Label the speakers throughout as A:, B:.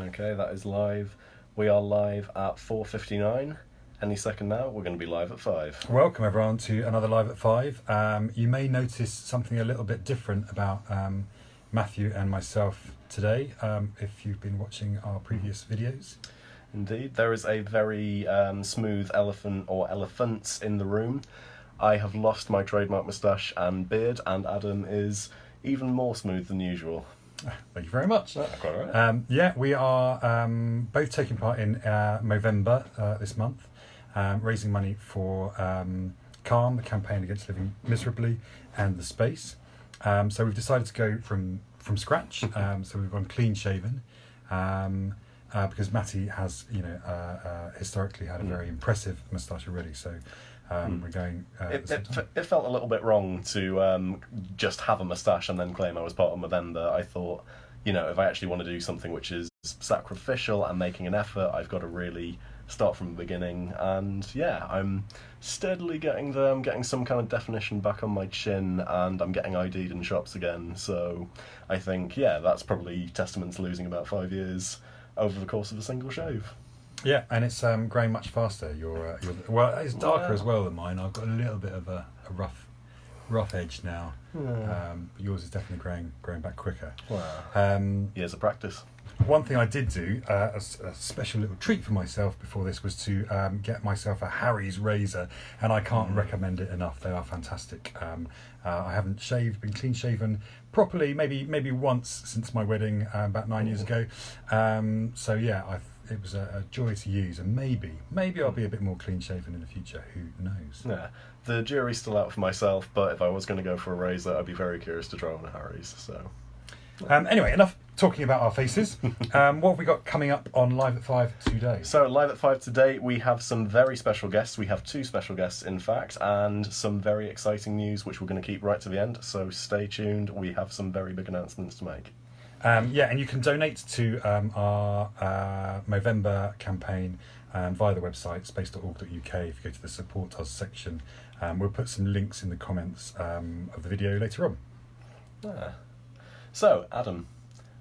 A: Okay, that is live. We are live at 4:59. Any second now, we're going to be live at 5.
B: Welcome everyone to another Live at 5. You may notice something a little bit different about Matthew and myself today, if you've been watching our previous videos.
A: Indeed, there is a very smooth elephant or elephants in the room. I have lost my trademark moustache and beard, and Adam is even more smooth than usual.
B: Thank you very much.
A: Quite all right.
B: We are both taking part in Movember this month, raising money for Calm, the campaign against living miserably, and the space. So we've decided to go from scratch. So we've gone clean shaven, because Matty has, historically had a very impressive moustache already. So we're going.
A: It felt a little bit wrong to just have a moustache and then claim I was part of Movember. I thought, if I actually want to do something which is sacrificial and making an effort, I've got to really start from the beginning. And yeah, I'm steadily getting there. I'm getting some kind of definition back on my chin, and I'm getting ID'd in shops again. So I think, that's probably testament to losing about 5 years over the course of a single shave.
B: Yeah, and it's growing much faster. It's darker as well than mine. I've got a little bit of a rough edge now. But yours is definitely growing back quicker.
A: Wow. Years of practice.
B: One thing I did do, a special little treat for myself before this, was to get myself a Harry's razor, and I can't recommend it enough. They are fantastic. I haven't been clean shaven properly, maybe once since my wedding about 9 years ago. It was a joy to use, and maybe I'll be a bit more clean shaven in the future. Who knows?
A: Yeah, the jury's still out for myself, but if I was going to go for a razor, I'd be very curious to try on a Harry's. So.
B: Anyway, enough talking about our faces. What have we got coming up on Live at 5 today?
A: So, Live at 5 today, we have some very special guests. We have 2 special guests, in fact, and some very exciting news, which we're going to keep right to the end. So, stay tuned. We have some very big announcements to make.
B: And you can donate to our Movember campaign via the website space.org.uk. If you go to the Support Us section, we'll put some links in the comments of the video later on.
A: So, Adam,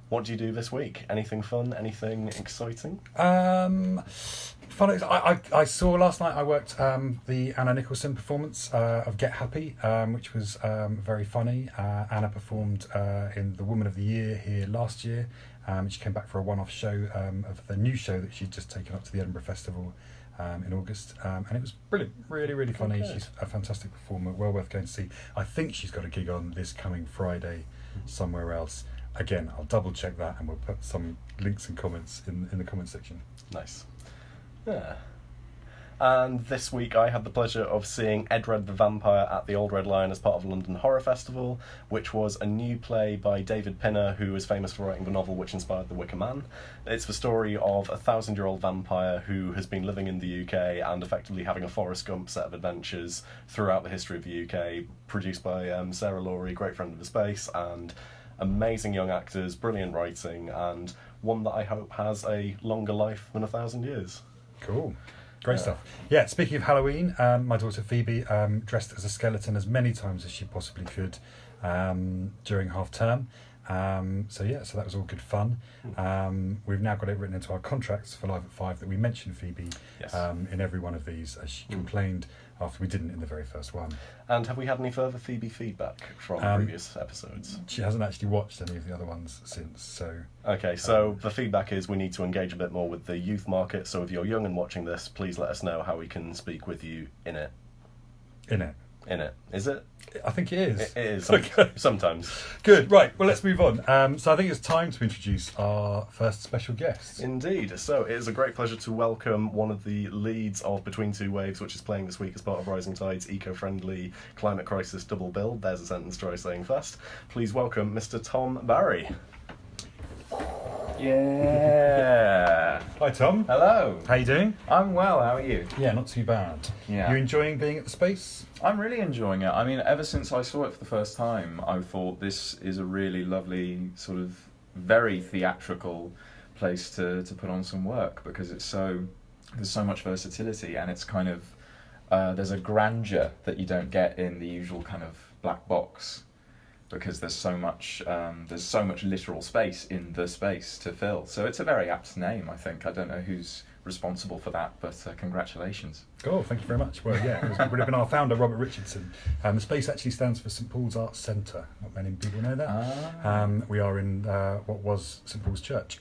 A: what do you do this week? Anything fun? Anything exciting?
B: Fun. I saw last night, I worked the Anna Nicholson performance of Get Happy, which was very funny. Anna performed in the Woman of the Year here last year. She came back for a one-off show of the new show that she'd just taken up to the Edinburgh Festival in August. And it was brilliant, really, really funny. Okay. She's a fantastic performer, well worth going to see. I think she's got a gig on this coming Friday somewhere else. Again, I'll double check that, and we'll put some links and comments in the comment section.
A: Nice. Yeah. And this week I had the pleasure of seeing Edred the Vampire at the Old Red Lion as part of the London Horror Festival, which was a new play by David Pinner, who is famous for writing the novel which inspired The Wicker Man. It's the story of a 1,000-year-old vampire who has been living in the UK and effectively having a Forrest Gump set of adventures throughout the history of the UK, produced by Sarah Laurie, great friend of the space, and amazing young actors, brilliant writing, and one that I hope has a longer life than 1,000 years.
B: Cool. Great stuff. Yeah, speaking of Halloween, my daughter Phoebe dressed as a skeleton as many times as she possibly could during half term. So that was all good fun. We've now got it written into our contracts for Live at 5 that we mention Phoebe in every one of these, as she complained after we didn't in the very first one.
A: And have we had any further Phoebe feedback from previous episodes?
B: She hasn't actually watched any of the other ones since, so...
A: Okay, so the feedback is we need to engage a bit more with the youth market, so if you're young and watching this, please let us know how we can speak with you in it.
B: In it.
A: Is it?
B: I think it is.
A: It is.
B: Okay.
A: Sometimes.
B: Good. Right. Well, let's move on. So I think it's time to introduce our first special guest.
A: Indeed. So it is a great pleasure to welcome one of the leads of Between Two Waves, which is playing this week as part of Rising Tide's eco-friendly climate crisis double bill. There's a sentence try saying fast. Please welcome Mr. Tom Barry.
C: Yeah.
B: Hi, Tom.
C: Hello.
B: How you doing?
C: I'm well. How are you?
B: Yeah, not too bad.
C: Yeah.
B: You enjoying being at the space?
C: I'm really enjoying it. I mean, ever since I saw it for the first time, I thought this is a really lovely, sort of very theatrical place to put on some work, because there's so much versatility, and it's kind of there's a grandeur that you don't get in the usual kind of black box because there's so much literal space in the space to fill. So it's a very apt name, I think. I don't know who's responsible for that, but congratulations.
B: Oh, thank you very much. Well, yeah, it would have been our founder, Robert Richardson. The space actually stands for St Paul's Arts Centre. Not many people know that. We are in what was St Paul's Church.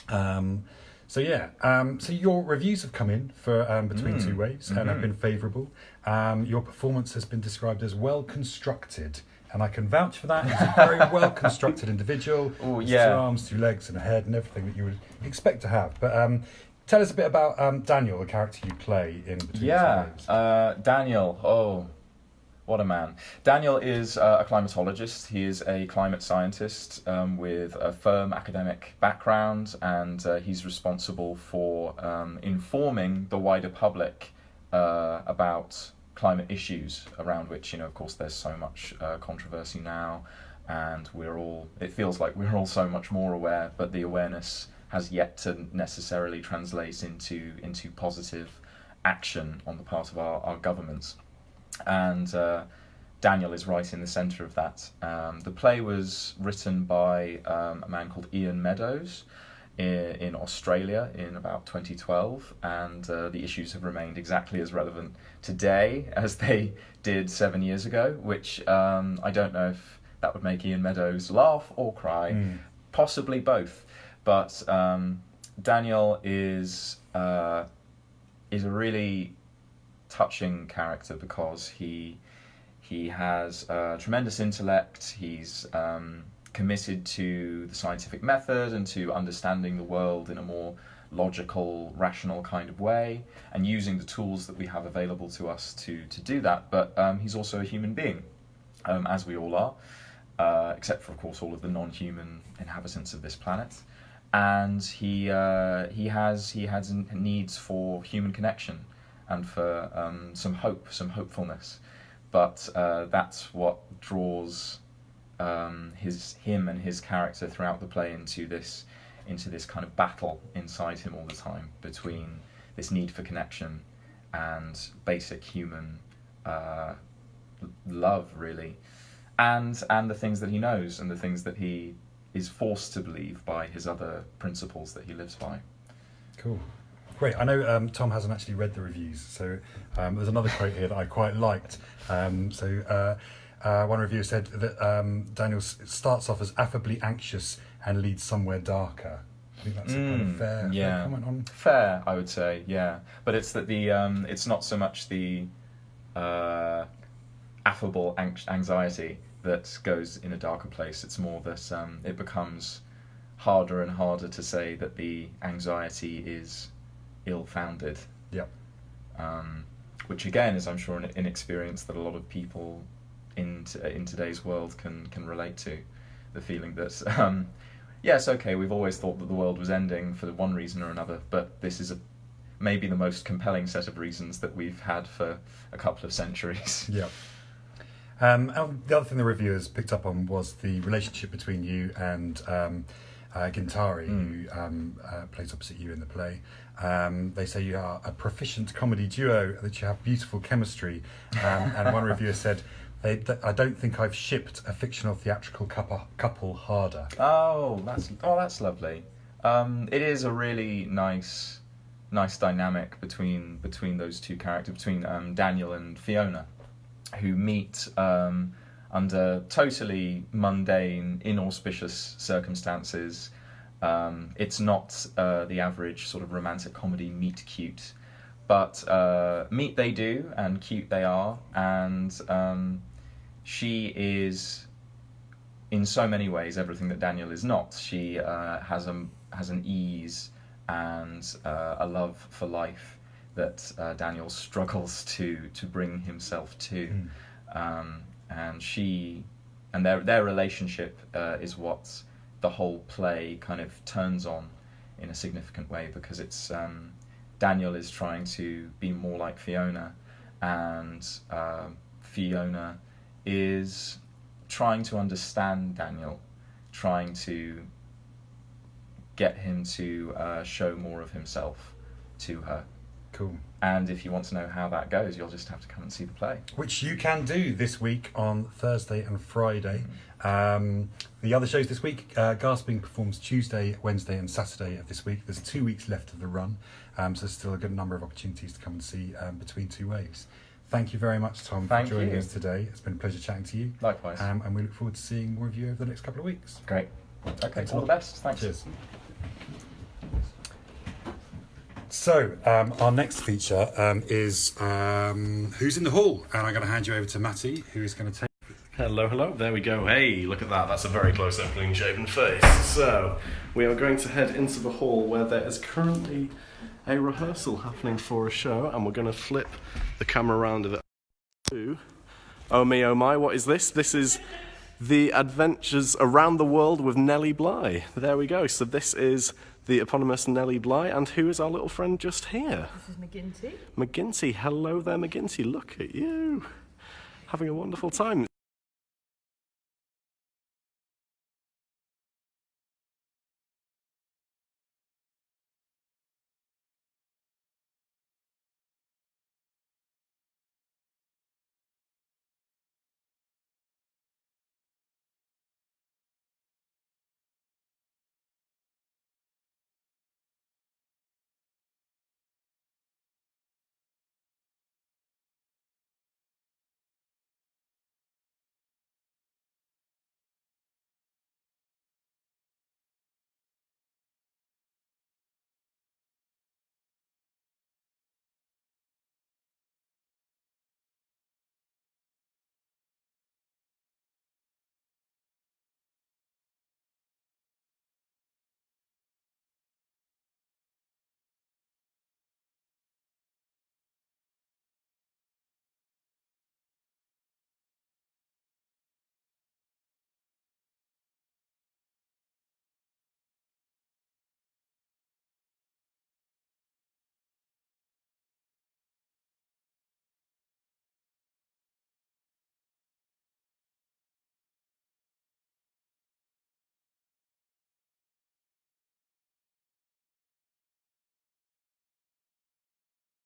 B: So your reviews have come in for Between Two Waves and have been favourable. Your performance has been described as well constructed, and I can vouch for that. He's a very well constructed individual.
C: Oh,
B: with
C: yeah.
B: 2 arms, 2 legs, and a head, and everything that you would expect to have. But tell us a bit about Daniel, the character you play in Between Two Waves.
C: Daniel. Oh, what a man. Daniel is a climatologist. He is a climate scientist with a firm academic background, and he's responsible for informing the wider public about climate issues, around which, of course, there's so much controversy now, and it feels like we're all so much more aware, but the awareness has yet to necessarily translate into positive action on the part of our governments. And Daniel is right in the centre of that. The play was written by a man called Ian Meadows in Australia in about 2012, and the issues have remained exactly as relevant today as they did 7 years ago, which I don't know if that would make Ian Meadows laugh or cry, possibly both. But Daniel is a really touching character because he has tremendous intellect. He's committed to the scientific method and to understanding the world in a more logical, rational kind of way, and using the tools that we have available to us to do that. But he's also a human being, as we all are, except for, of course, all of the non-human inhabitants of this planet. And he has needs for human connection and for some hope, some hopefulness. But that's what draws him and his character throughout the play into this kind of battle inside him all the time, between this need for connection and basic human love, really, and the things that he knows and the things that he is forced to believe by his other principles that he lives by.
B: Cool. Great. I know Tom hasn't actually read the reviews, so there's another quote here that I quite liked. One reviewer said that Daniel starts off as affably anxious and leads somewhere darker. I think that's a kind of fair comment on.
C: Fair, I would say, yeah. But it's that it's not so much the affable anxiety that goes in a darker place. It's more that it becomes harder and harder to say that the anxiety is ill-founded.
B: Yeah.
C: Which again is, I'm sure, an experience that a lot of people in today's world can relate to. The feeling that yes, okay, we've always thought that the world was ending for one reason or another, but this is maybe the most compelling set of reasons that we've had for a couple of centuries.
B: Yeah. And the other thing the reviewers picked up on was the relationship between you and Gintari, who plays opposite you in the play. They say you are a proficient comedy duo, that you have beautiful chemistry. And one reviewer said, I don't think I've shipped a fictional theatrical couple harder.
C: Oh, that's lovely. It is a really nice dynamic between those two characters, between Daniel and Fiona, who meet under totally mundane, inauspicious circumstances. It's not the average sort of romantic comedy meet cute, but meet they do, and cute they are, and she is, in so many ways, everything that Daniel is not. She has an ease and a love for life that Daniel struggles to bring himself to, and their relationship is what the whole play kind of turns on in a significant way, because it's Daniel is trying to be more like Fiona, and Fiona is trying to understand Daniel, trying to get him to show more of himself to her.
B: Cool.
C: And if you want to know how that goes, you'll just have to come and see the play.
B: Which you can do this week on Thursday and Friday. The other shows this week, Gasping performs Tuesday, Wednesday and Saturday of this week. There's 2 weeks left of the run, so there's still a good number of opportunities to come and see between two waves. Thank you very much, Tom, for joining us today. It's been a pleasure chatting to you.
C: Likewise.
B: And we look forward to seeing more of you over the next couple of weeks.
C: Great. Okay, all the best. Thanks.
B: Cheers. So, our next feature is Who's in the Hall? And I'm going to hand you over to Matty, who is going to take...
A: Hello, hello. There we go. Hey, look at that. That's a very close-up, clean-shaven face. So, we are going to head into the hall where there is currently a rehearsal happening for a show, and we're going to flip the camera around of it. Oh me, oh my, what is this? This is The Adventures Around the World with Nellie Bly. There we go. So this is the eponymous Nellie Bly, and who is our little friend just here?
D: This is McGinty.
A: McGinty. Hello there, McGinty. Look at you. Having a wonderful time.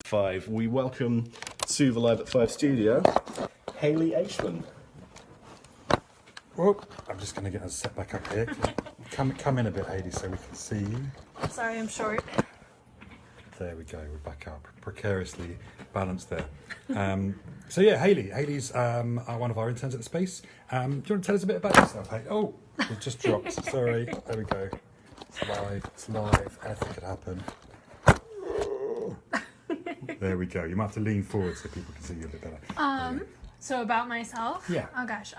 A: Five. We welcome to the Live at 5 studio, Hayley Aishman.
B: Whoop. I'm just going to get us set back up here. Come in a bit, Hayley, so we can see you.
D: Sorry, I'm short.
B: There we go, we're back up. Precariously balanced there. So yeah, Hayley's one of our interns at the Space. Do you want to tell us a bit about yourself, Hayley? Oh, it just dropped. Sorry. There we go. It's live. Anything could happen. There we go. You might have to lean forward so people can see you a bit better.
D: So about myself?
B: Yeah.
D: Oh gosh.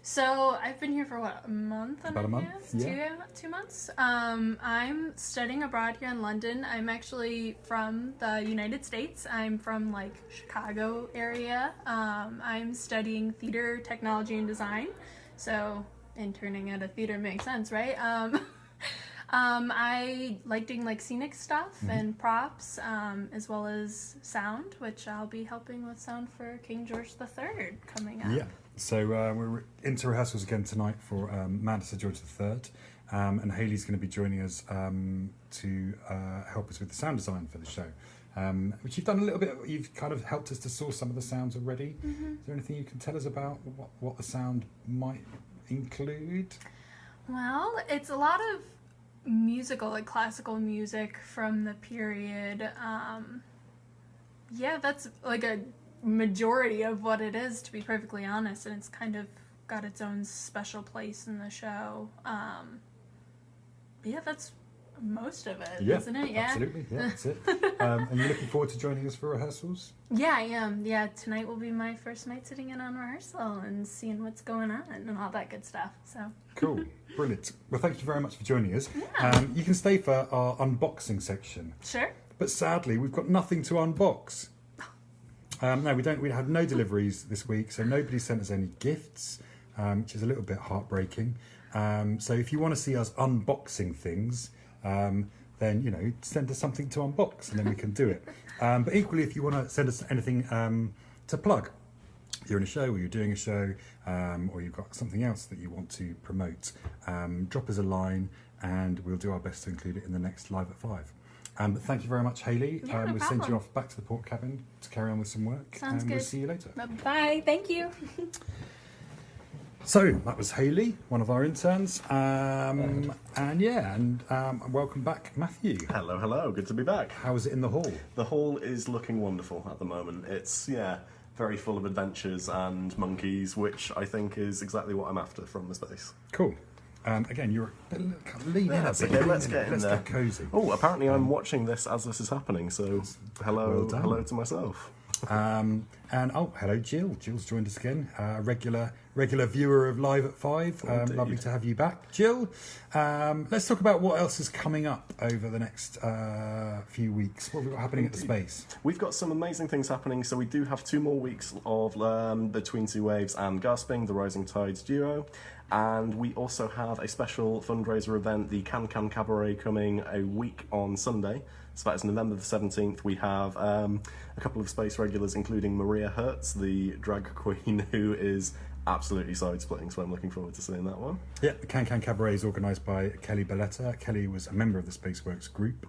D: So I've been here for what, a month and
B: About a month,
D: half?
B: yeah.
D: 2 months. I'm studying abroad here in London. I'm actually from the United States. I'm from like Chicago area. I'm studying theater, technology, and design. So interning at a theater makes sense, right? I like doing like scenic stuff and props, as well as sound, which I'll be helping with sound for King George III coming up.
B: Yeah. So we're into rehearsals again tonight for Manchester George III, and Hayley's going to be joining us to help us with the sound design for the show, which you've done a little bit. You've kind of helped us to source some of the sounds already. Is there anything you can tell us about what the sound might include?
D: Well, it's a lot of musical, like classical music from the period. Yeah, that's like a majority of what it is, to be perfectly honest, and it's kind of got its own special place in the show. Yeah, that's most of it, isn't it? Yeah,
B: absolutely. Yeah, that's it. And you're looking forward to joining us for rehearsals?
D: Yeah, I am. Yeah, tonight will be my first night sitting in on rehearsal and seeing what's going on and all that good stuff. So
B: cool, brilliant. Well, thank you very much for joining us.
D: Yeah.
B: You can stay for our unboxing section.
D: Sure.
B: But sadly, we've got nothing to unbox. No, we don't. We had no deliveries this week, so nobody sent us any gifts, which is a little bit heartbreaking. So if you want to see us unboxing things, then send us something to unbox, and then we can do it. But equally, if you want to send us anything to plug, you're in a show or you're doing a show, or you've got something else that you want to promote, drop us a line, and we'll do our best to include it in the next Live at 5. But thank you very much, Hayley.
D: Yeah, no
B: we'll send you
D: problem.
B: off back to the port cabin to carry on with some work.
D: Sounds
B: and We'll
D: good.
B: see you later.
D: Bye. Thank you.
B: So that was Hayley, one of our interns. And welcome back, Matthew.
A: Hello, hello. Good to be back.
B: How is it in the hall?
A: The hall is looking wonderful at the moment. It's, very full of adventures and monkeys, which I think is exactly what I'm after from the space.
B: Cool. Again, you're lean in a
A: That's
B: bit.
A: okay,
B: lean
A: let's
B: in.
A: get in
B: Let's
A: there.
B: get cosy.
A: Oh, apparently I'm watching this as this is happening, so hello,
B: Well done.
A: hello to myself.
B: Hello, Jill. Jill's joined us again. Regular viewer of Live at 5.
A: Indeed.
B: Lovely to have you back, Jill. Let's talk about what else is coming up over the next few weeks. What have we got happening at the space?
A: We've got some amazing things happening, so we do have 2 more weeks of Between Two Waves and Gasping, the Rising Tides duo. And we also have a special fundraiser event, the Can Cabaret, coming a week on Sunday. So that is November the 17th. We have a couple of space regulars, including Maria Hertz, the drag queen, who is absolutely side-splitting, so I'm looking forward to seeing that one.
B: Yeah, the Can Cabaret is organised by Kelly Belletta. Kelly was a member of the Spaceworks group.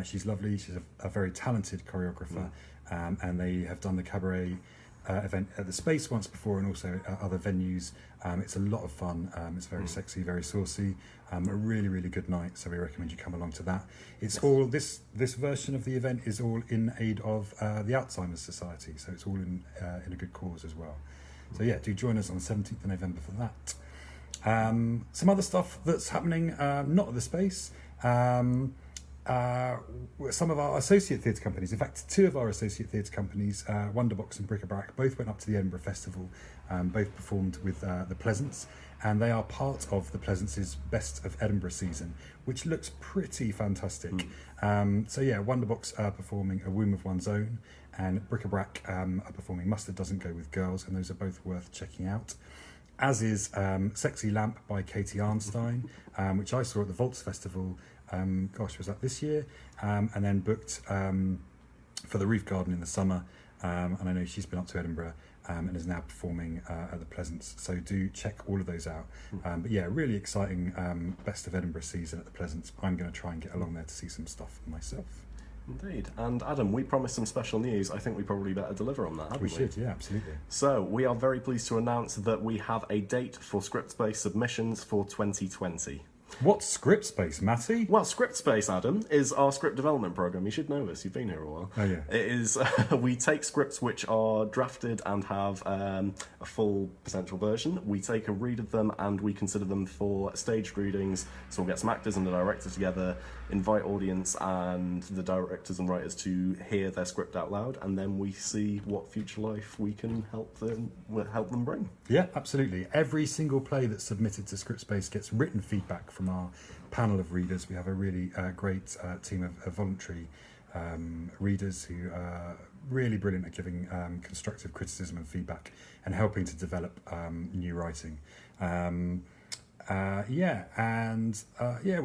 B: She's lovely. She's a very talented choreographer, and they have done the cabaret event at the Space once before, and also at other venues. It's a lot of fun. It's very sexy, very saucy. A really, really good night. So we recommend you come along to that. It's all this version of the event is all in aid of the Alzheimer's Society. So it's all in a good cause as well. So yeah, do join us on the 17th of November for that. Some other stuff that's happening, not at the Space. Some of our associate theatre companies, in fact 2 of our associate theatre companies, Wonderbox and Bric-a-Brac, both went up to the Edinburgh Festival, both performed with the Pleasance, and they are part of the Pleasance's Best of Edinburgh season, which looks pretty fantastic. Wonderbox are performing A Womb of One's Own, and Bric-a-Brac are performing Mustard Doesn't Go With Girls, and those are both worth checking out. As is Sexy Lamp by Katie Arnstein, which I saw at the Vaults Festival. Was that this year? And then booked for the Roof Garden in the summer. And I know she's been up to Edinburgh and is now performing at the Pleasance. So do check all of those out. Really exciting Best of Edinburgh season at the Pleasance. I'm going to try and get along there to see some stuff myself.
A: Indeed. And Adam, we promised some special news. I think we probably better deliver on that, haven't we?
B: We should, yeah, absolutely.
A: So we are very pleased to announce that we have a date for Scriptspace submissions for 2020.
B: What's Scriptspace, Matty?
A: Well, Scriptspace, Adam, is our script development program. You should know this. You've been here a while.
B: Oh, yeah.
A: It is. We take scripts which are drafted and have a full potential version. We take a read of them and we consider them for staged readings. So we'll get some actors and the director together, invite audience and the directors and writers to hear their script out loud, and then we see what future life we can help them bring.
B: Yeah, absolutely. Every single play that's submitted to Scriptspace gets written feedback from our panel of readers. We have a really great team of voluntary readers who are really brilliant at giving constructive criticism and feedback and helping to develop new writing. We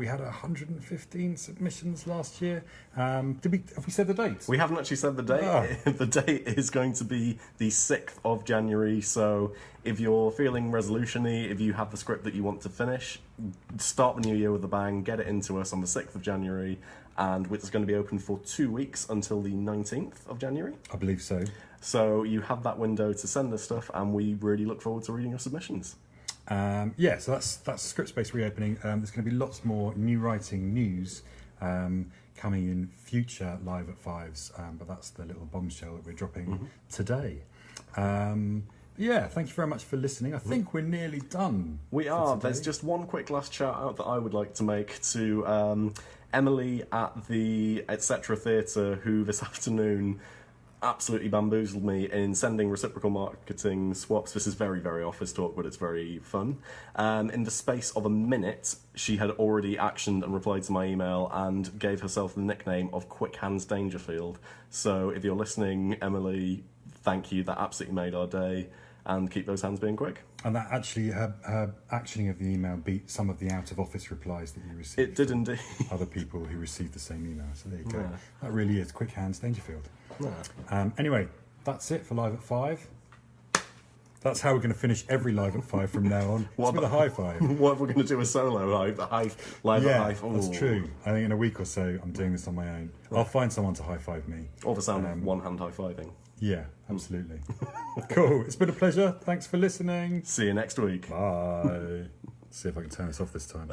B: had 115 submissions last year. Have we said the date?
A: We haven't actually said the date.
B: Oh.
A: The date is going to be the 6th of January. So if you're feeling resolution-y, if you have the script that you want to finish, start the new year with a bang, get it into us on the 6th of January, and it's going to be open for 2 weeks until the 19th of January.
B: I believe so.
A: So you have that window to send us stuff, and we really look forward to reading your submissions.
B: So that's Scriptspace reopening. There's going to be lots more new writing news coming in future Live at Fives, but that's the little bombshell that we're dropping today. Thank you very much for listening. I think we're nearly done.
A: We are. There's just one quick last shout out that I would like to make to Emily at the Etc. Theatre, who this afternoon absolutely bamboozled me in sending reciprocal marketing swaps. This is very, very office talk, but it's very fun. In the space of a minute, she had already actioned and replied to my email and gave herself the nickname of Quick Hands Dangerfield. So if you're listening, Emily, thank you. That absolutely made our day. And keep those hands being quick.
B: And that actually, her actioning of the email beat some of the out-of-office replies that you received.
A: It did indeed.
B: Other people who received the same email. So there you go.
A: Yeah.
B: That really is Quick Hands Dangerfield.
A: Yeah.
B: Anyway, that's it for Live at 5. That's how we're going to finish every live at 5 from now on.
A: What
B: It's with a high five.
A: What if we're going to do a solo live at
B: Yeah,
A: high?
B: that's
A: Ooh.
B: true. I think in a week or so, I'm doing this on my own. I'll find someone to high five me.
A: Or the sound of one hand high fiving.
B: Yeah, absolutely. Cool. It's been a pleasure. Thanks for listening.
A: See you next week.
B: Bye. See if I can turn this off this time.